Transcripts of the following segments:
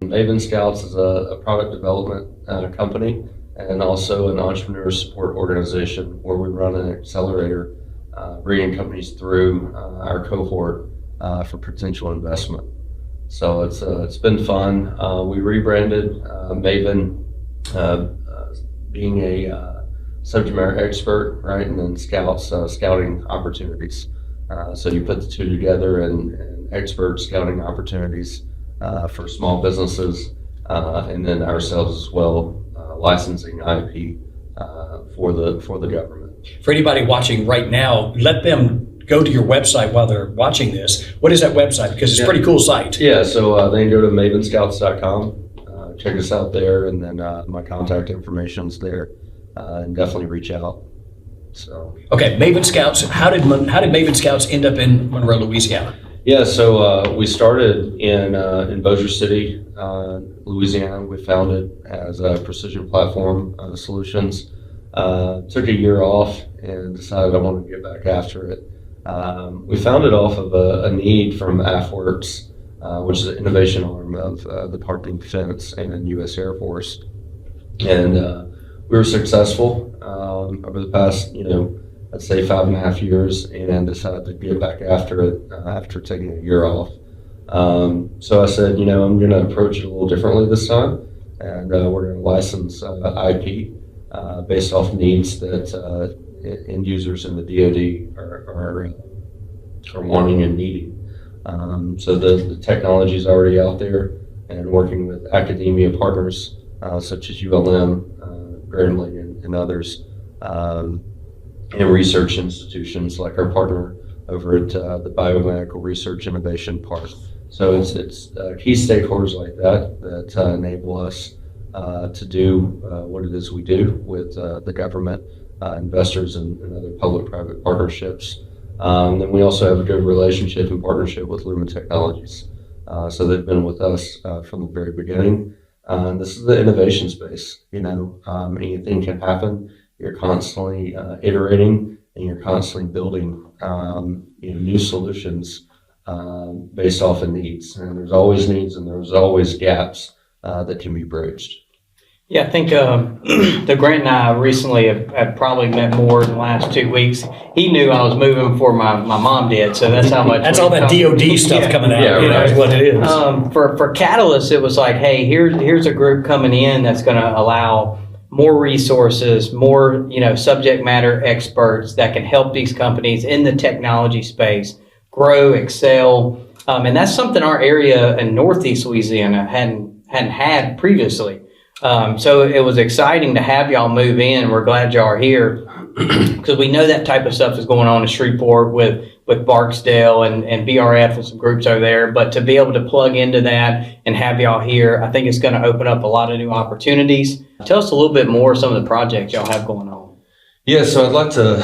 MavenScouts is a product development company and also an entrepreneur support organization where we run an accelerator, bringing companies through our cohort for potential investment. So it's been fun. We rebranded Maven, being a subject matter expert, right, and then scouting opportunities. So you put the two together, and expert scouting opportunities for small businesses, and then ourselves as well, licensing IP for the government. For anybody watching right now, let them go to your website while they're watching this. What is that website? Because it's a pretty cool site. Yeah, so they can go to MavenScouts.com, check us out there, and then my contact information's there, and definitely reach out. So okay, MavenScouts. How did MavenScouts end up in Monroe, Louisiana? Yeah, so we started in Bossier City, Louisiana. We founded as a Precision Platform Solutions. Took a year off and decided I wanted to get back after it. We founded off of a need from AFWorks, which is an innovation arm of the Department of Defense and U.S. Air Force. And we were successful over the past, I'd say 5.5 years, and decided to get back after it after taking a year off. So I said, I'm going to approach it a little differently this time, and we're going to license IP based off needs that end users in the DoD are wanting and needing. So the technology is already out there, and working with academia partners such as ULM, Grambling, and others. And research institutions like our partner over at the Biomedical Research Innovation Park. So it's key stakeholders like that enable us to do what it is we do with the government, investors, and other public-private partnerships. Then we also have a good relationship and partnership with Lumen Technologies. So they've been with us from the very beginning. This is the innovation space. Anything can happen. You're constantly iterating, and you're constantly building new solutions based off of needs. And there's always needs, and there's always gaps that can be bridged. Yeah, I think the Grant and I recently have probably met more in the last 2 weeks. He knew I was moving before my mom did, so that's how much. That's all that DoD stuff coming out. Right. Is what it is. For Catalyst, it was like, hey, here's a group coming in that's going to allow more resources, more subject matter experts that can help these companies in the technology space grow, excel, and that's something our area in Northeast Louisiana hadn't had previously. So it was exciting to have y'all move in. We're glad y'all are here because we know that type of stuff is going on in Shreveport with Barksdale and BRF and some groups over there. But to be able to plug into that and have y'all here, I think it's going to open up a lot of new opportunities. Tell us a little bit more some of the projects y'all have going on. Yeah, so I'd like to,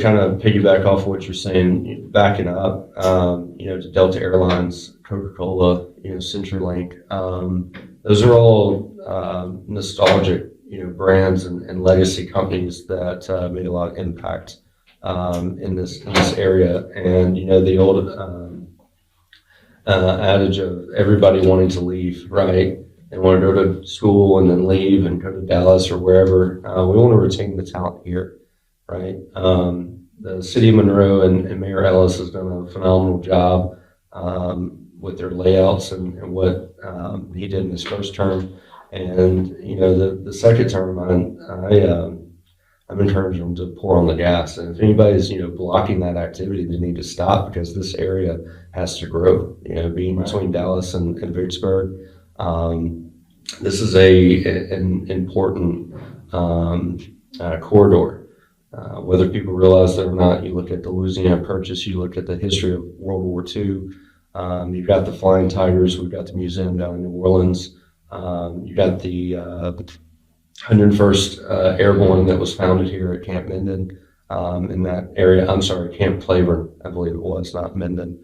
kind of piggyback off of what you're saying, backing up, to Delta Airlines, Coca-Cola, CenturyLink. Those are all nostalgic, brands and legacy companies that made a lot of impact in this area. And the old adage of everybody wanting to leave, right? They want to go to school and then leave and go to Dallas or wherever. We want to retain the talent here, right? The city of Monroe and Mayor Ellis has done a phenomenal job with their layouts and what he did in his first term. And, the second term, I've encouraged them to pour on the gas. And if anybody's, blocking that activity, they need to stop because this area has to grow, being between Dallas and Vicksburg. This is an important corridor. Whether people realize that or not, you look at the Louisiana Purchase, you look at the history of World War II, you've got the Flying Tigers, we've got the museum down in New Orleans, you've got the 101st Airborne that was founded here at Camp Minden in that area. I'm sorry, Camp Claiborne, I believe it was, not Minden.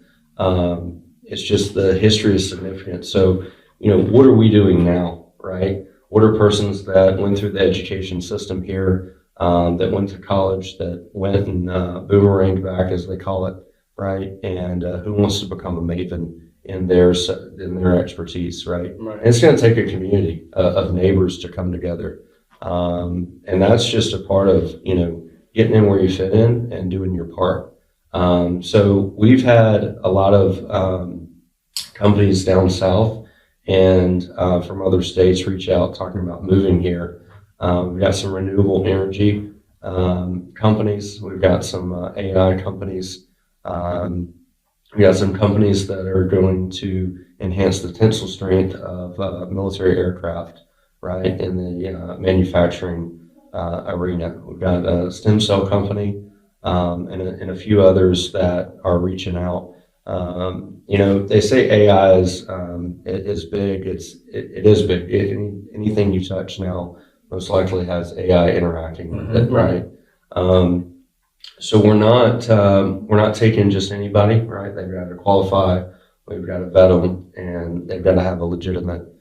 It's just the history is significant. So, what are we doing now, right? What are persons that went through the education system here, that went to college, that went and boomeranged back, as they call it, right? And who wants to become a maven in their expertise, right? And it's going to take a community of neighbors to come together, and that's just a part of getting in where you fit in and doing your part. So we've had a lot of companies down south and from other states reach out talking about moving here. We've got some renewable energy companies. We've got some AI companies. We got some companies that are going to enhance the tensile strength of military aircraft, right, in the manufacturing arena. We've got a stem cell company and a few others that are reaching out. They say AI is big. It is big. Anything you touch now most likely has AI interacting with it, right? So we're not taking just anybody, right? They've got to qualify, we've got to vet them, and they've got to have a legitimate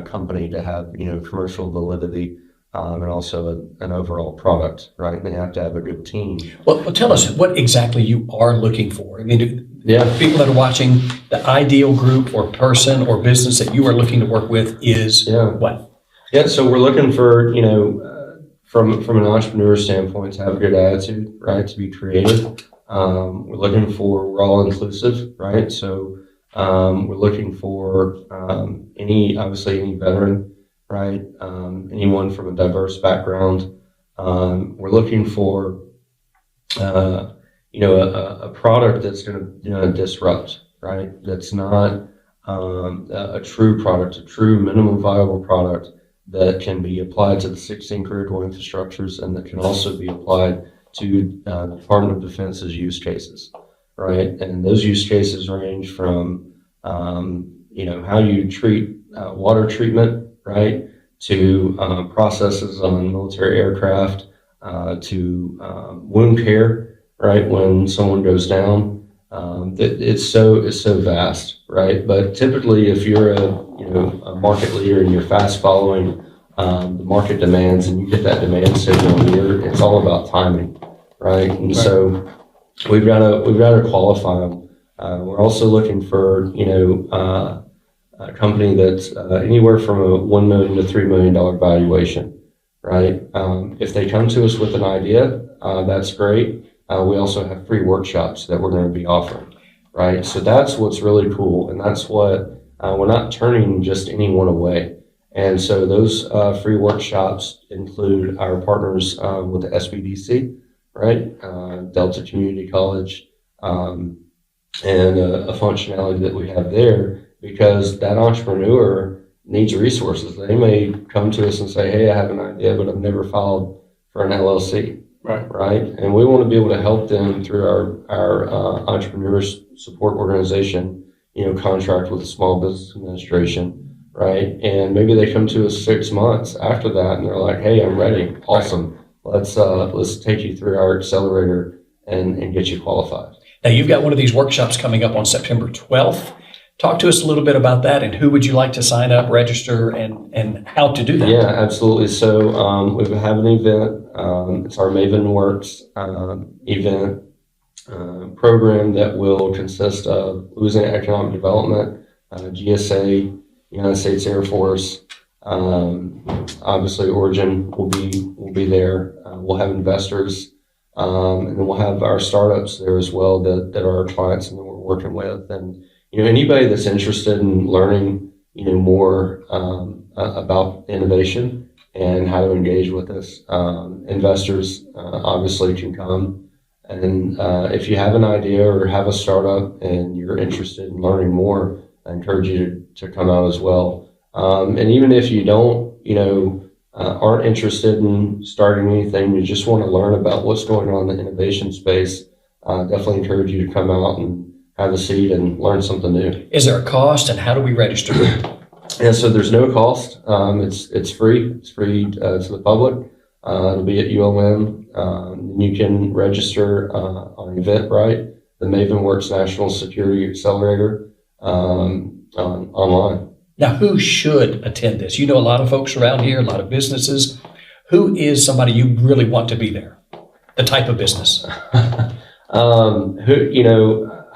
company to have commercial validity and also an overall product, right? They have to have a good team. Well, tell us what exactly you are looking for. I mean, yeah, people that are watching, the ideal group or person or business that you are looking to work with is what? Yeah, so we're looking for from an entrepreneur standpoint, to have a good attitude, right? To be creative. We're looking for, we're all inclusive, right? So we're looking for any veteran, right? Anyone from a diverse background. We're looking for a product that's going to disrupt, right? That's not a true product, a true minimum viable product that can be applied to the 16 critical infrastructures and that can also be applied to the Department of Defense's use cases, right? And those use cases range from, how you treat water treatment, right, to processes on military aircraft, to wound care, right, when someone goes down. It's so vast, right? But typically, if you're a market leader and you're fast following the market demands and you get that demand signal, it's all about timing, right? And so we've got to qualify them. We're also looking for a company that's anywhere from a $1 million to $3 million valuation, right? If they come to us with an idea, that's great. We also have free workshops that we're going to be offering, right? So that's what's really cool, and that's what we're not turning just anyone away. And so those free workshops include our partners with the SBDC, right? Delta Community College, and a functionality that we have there, because that entrepreneur needs resources. They may come to us and say, hey, I have an idea, but I've never filed for an LLC. Right. And we want to be able to help them through our entrepreneurs support organization, contract with the Small Business Administration, right? And maybe they come to us 6 months after that and they're like, hey, I'm ready. Awesome. Let's take you through our accelerator and get you qualified. Now, you've got one of these workshops coming up on September 12th. Talk to us a little bit about that and who would you like to sign up, register, and how to do that? Yeah, absolutely. So we have an event. It's our MavenWorks event program that will consist of Louisiana Economic Development, GSA, United States Air Force. Obviously, Origin will be there. We'll have investors, and then we'll have our startups there as well that are our clients and that we're working with. And anybody that's interested in learning, more about innovation and how to engage with us, investors obviously can come. And if you have an idea or have a startup and you're interested in learning more, I encourage you to come out as well. And even if you don't, aren't interested in starting anything, you just want to learn about what's going on in the innovation space, definitely encourage you to come out and have a seat and learn something new. Is there a cost, and how do we register? Yeah, so there's no cost. It's free. It's free to the public. It'll be at ULM. You can register on Eventbrite, the MavenWorks National Security Accelerator, online. Now, who should attend this? You know a lot of folks around here, a lot of businesses. Who is somebody you really want to be there? The type of business.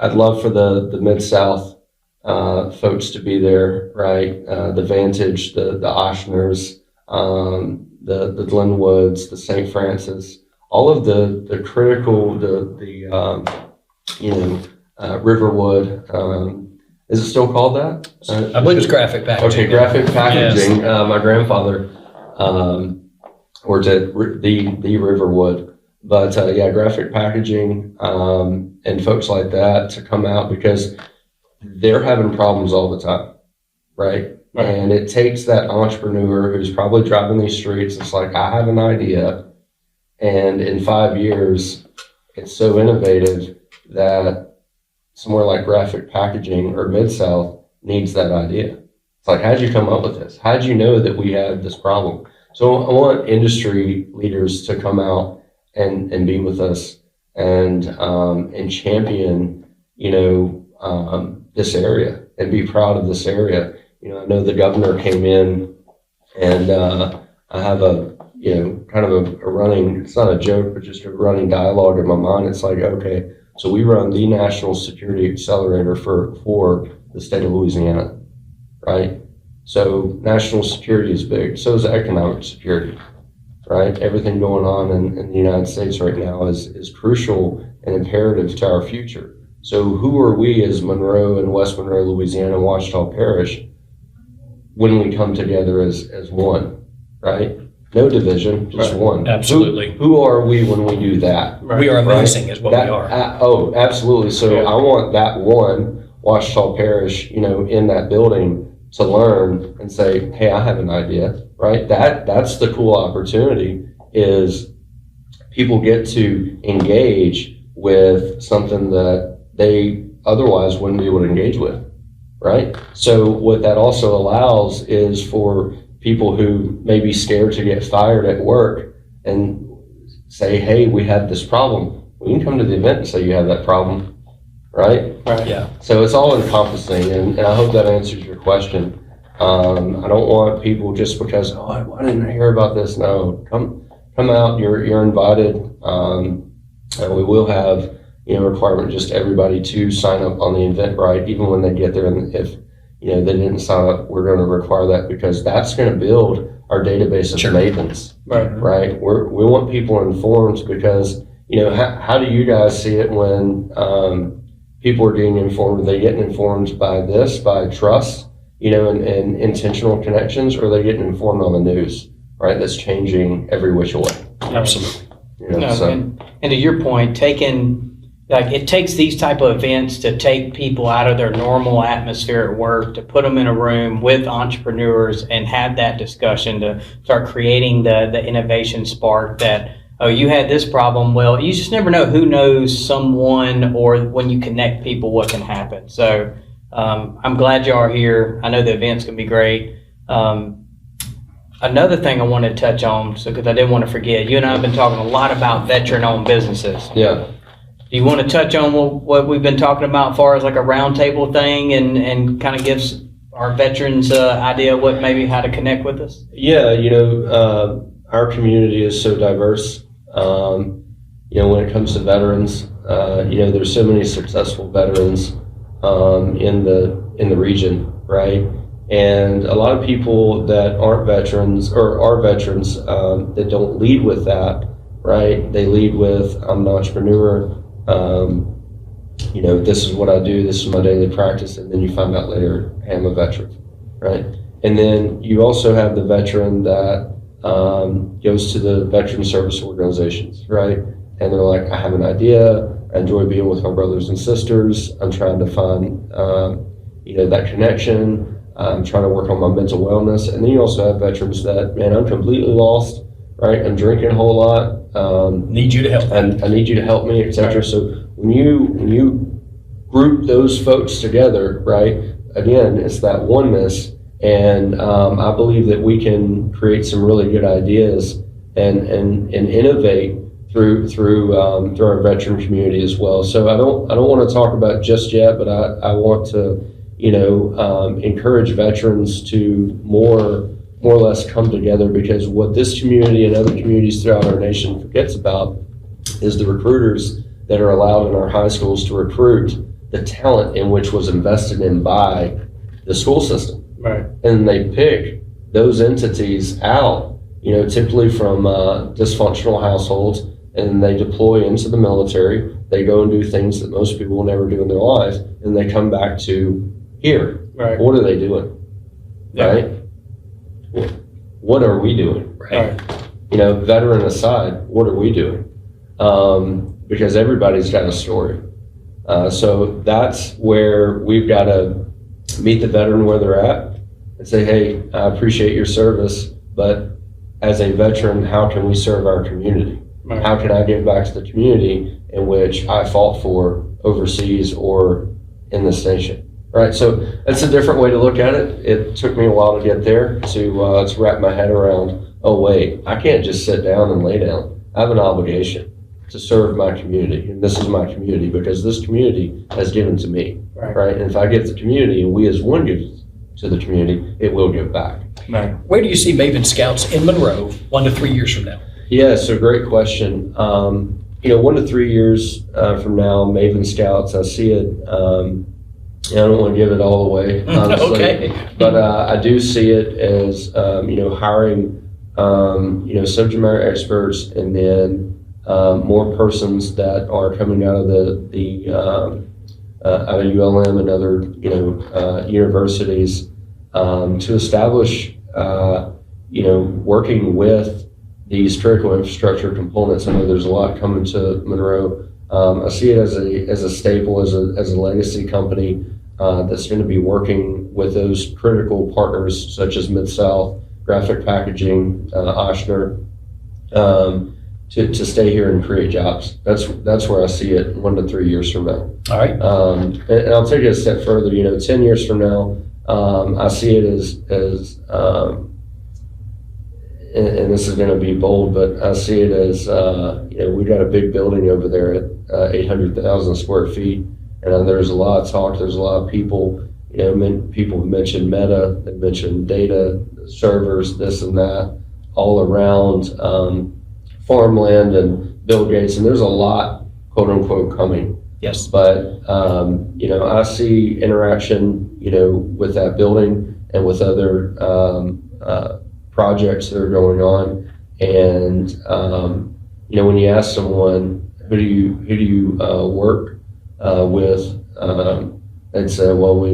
I'd love for the Mid-South folks to be there, right? The Vantage, the Oshners, the Glenwoods, the St. Francis, all of the critical, Riverwood. Is it still called that? I believe it's graphic packaging. Okay, graphic packaging. Yes. My grandfather worked at the Riverwood, but graphic packaging and folks like that to come out because they're having problems all the time, right? And it takes that entrepreneur who's probably driving these streets. It's like, I have an idea, and in 5 years, it's so innovative that somewhere like graphic packaging or Mid-South needs that idea. It's like, how'd you come up with this? How'd you know that we had this problem? So I want industry leaders to come out and be with us and champion, this area and be proud of this area. I know the governor came in, and I have a kind of a running, it's not a joke, but just a running dialogue in my mind. It's like, okay, so we run the National Security Accelerator for the state of Louisiana, right? So national security is big. So is economic security, right? Everything going on in the United States right now is crucial and imperative to our future. So who are we as Monroe and West Monroe, Louisiana, and Ouachita Parish when we come together as one, right? No division, just one. Absolutely. Who are we when we do that? We are amazing is what we are. Absolutely. So I want that one Ouachita Parish, in that building to learn and say, hey, I have an idea, right? That's the cool opportunity is people get to engage with something that they otherwise wouldn't be able to engage with, right? So what that also allows is for people who may be scared to get fired at work and say, hey, we have this problem. We can come to the event and say you have that problem, right? Right. Yeah. So it's all encompassing, and I hope that answers your question. I don't want people just because, I didn't hear about this. No, come out. You're invited. And we will have requirement just everybody to sign up on the Eventbrite, even when they get there. And if they didn't sign up, we're going to require that because that's going to build our database of mavens. Right. We want people informed because how do you guys see it when people are getting informed? Are they getting informed by trust, and intentional connections, or are they getting informed on the news, right? That's changing every which way. Absolutely. And to your point, it takes these type of events to take people out of their normal atmosphere at work, to put them in a room with entrepreneurs and have that discussion to start creating the innovation spark that, oh, you had this problem. Well, you just never know who knows someone, or when you connect people, what can happen. So I'm glad y'all are here. I know the event's going to be great. Another thing I wanted to touch on, because I didn't want to forget, you and I have been talking a lot about veteran-owned businesses. Yeah. Do you want to touch on what we've been talking about as far as like a roundtable thing and kind of gives our veterans an idea of how to connect with us? Yeah, our community is so diverse. When it comes to veterans, there's so many successful veterans in the region, right? And a lot of people that aren't veterans or are veterans that don't lead with that, right? They lead with, I'm an entrepreneur. This is what I do, this is my daily practice, and then you find out later, hey, I'm a veteran, right? And then you also have the veteran that goes to the veteran service organizations, right? And they're like, I have an idea, I enjoy being with my brothers and sisters, I'm trying to find, that connection, I'm trying to work on my mental wellness. And then you also have veterans that, man, I'm completely lost, right? I'm drinking a whole lot. Need you to help. And I need you to help me, etc. Right. So when you group those folks together, right? Again, it's that oneness, and I believe that we can create some really good ideas and innovate through our veteran community as well. So I don't want to talk about it just yet, but I want to encourage veterans to more or less come together, because what this community and other communities throughout our nation forgets about is the recruiters that are allowed in our high schools to recruit the talent in which was invested in by the school system. Right. And they pick those entities out, typically from dysfunctional households, and they deploy into the military. They go and do things that most people will never do in their lives, and they come back to here. Right. What are they doing? Yeah. Right? What are we doing? Right. Veteran aside, what are we doing? Because everybody's got a story. So that's where we've got to meet the veteran where they're at and say, hey, I appreciate your service, but as a veteran, how can we serve our community? Right. How can I give back to the community in which I fought for overseas or in this nation? Right, so that's a different way to look at it. It took me a while to get there to wrap my head around, oh wait, I can't just sit down and lay down. I have an obligation to serve my community, and this is my community because this community has given to me. Right? And if I give to the community and we as one give to the community, it will give back. Right. Where do you see Scouts in Monroe 1 to 3 years from now? Yeah, so great question. 1 to 3 years from now, MavenScouts, I see it. I don't want to give it all away, honestly. Okay. But I do see it as, hiring, subject matter experts, and then more persons that are coming out of out of ULM and other, universities to establish, working with these critical infrastructure components. I know there's a lot coming to Monroe. I see it as a staple, as a legacy company that's going to be working with those critical partners such as Mid-South, Graphic Packaging, Ochsner, to stay here and create jobs. That's where I see it 1 to 3 years from now. All right. And I'll take it a step further. 10 years from now, I see it as and this is going to be bold, but I see it as, we got a big building over there at 800,000 square feet. And there's a lot of talk, there's a lot of people, people have mentioned Meta, they've mentioned data, servers, this and that, all around farmland and Bill Gates. And there's a lot, quote unquote, coming. Yes. But, I see interaction, with that building and with other projects that are going on. And, when you ask someone, who do you work with, they'd say, well,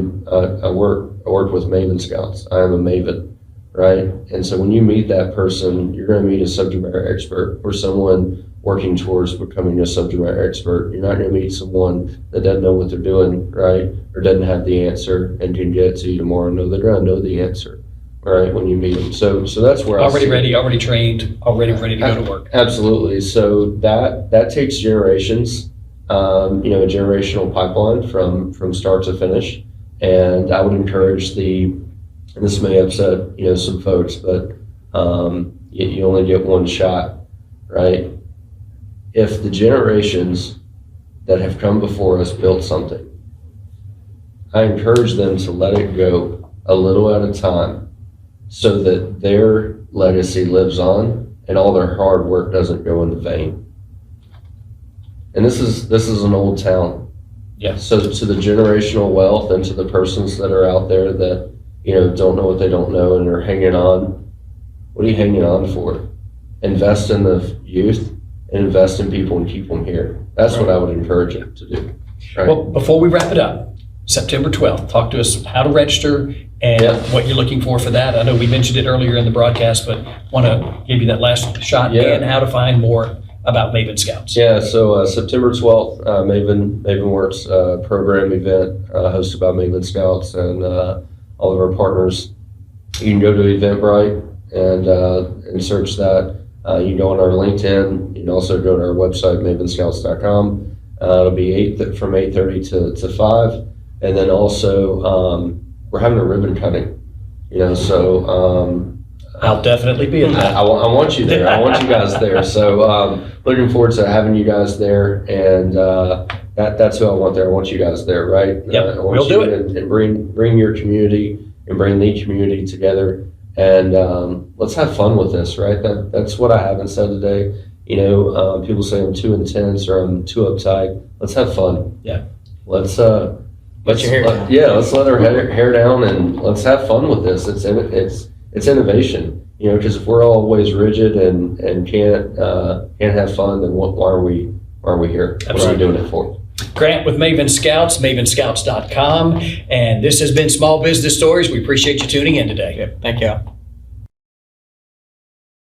I work with MavenScouts. I am a Maven, right? And so when you meet that person, you're going to meet a subject matter expert or someone working towards becoming a subject matter expert. You're not going to meet someone that doesn't know what they're doing, right? Or doesn't have the answer and can get it to you tomorrow. No, they're going to know the answer, right, when you meet them. So that's where already ready, already trained, already ready to go to work. Absolutely. So that takes generations. A generational pipeline from start to finish. And I would encourage and this may upset, some folks, but you only get one shot, right? If the generations that have come before us built something, I encourage them to let it go a little at a time so that their legacy lives on and all their hard work doesn't go into vain. And this is an old town. Yeah. So to the generational wealth and to the persons that are out there that, don't know what they don't know and are hanging on, what are you hanging on for? Invest in the youth and invest in people and keep them here. That's what I would encourage you to do. Right? Well, before we wrap it up, September 12th, talk to us how to register and what you're looking for that. I know we mentioned it earlier in the broadcast, but want to give you that last shot and how to find more about MavenScouts. Yeah, so September 12th, MavenWorks program event hosted by MavenScouts and all of our partners. You can go to Eventbrite and search that. You can go on our LinkedIn. You can also go to our website, MavenScouts.com. It'll be from 8:30 to 5. And then also, we're having a ribbon cutting, so I'll definitely be in that. I want you there. I want you guys there. So looking forward to having you guys there, and that's who I want there. I want you guys there, right? Yep, I want we'll do it. And bring your community and bring the community together, and let's have fun with this, right? That's what I haven't said today. People say I'm too intense or I'm too uptight. Let's have fun. Yeah. let's Let your hair down. let's let our hair down and let's have fun with this. It's innovation, you know, because if we're always rigid and can't have fun, then why are we here? What are we doing it for? Grant with MavenScouts, MavenScouts.com. And this has been Small Business Stories. We appreciate you tuning in today. Thank you.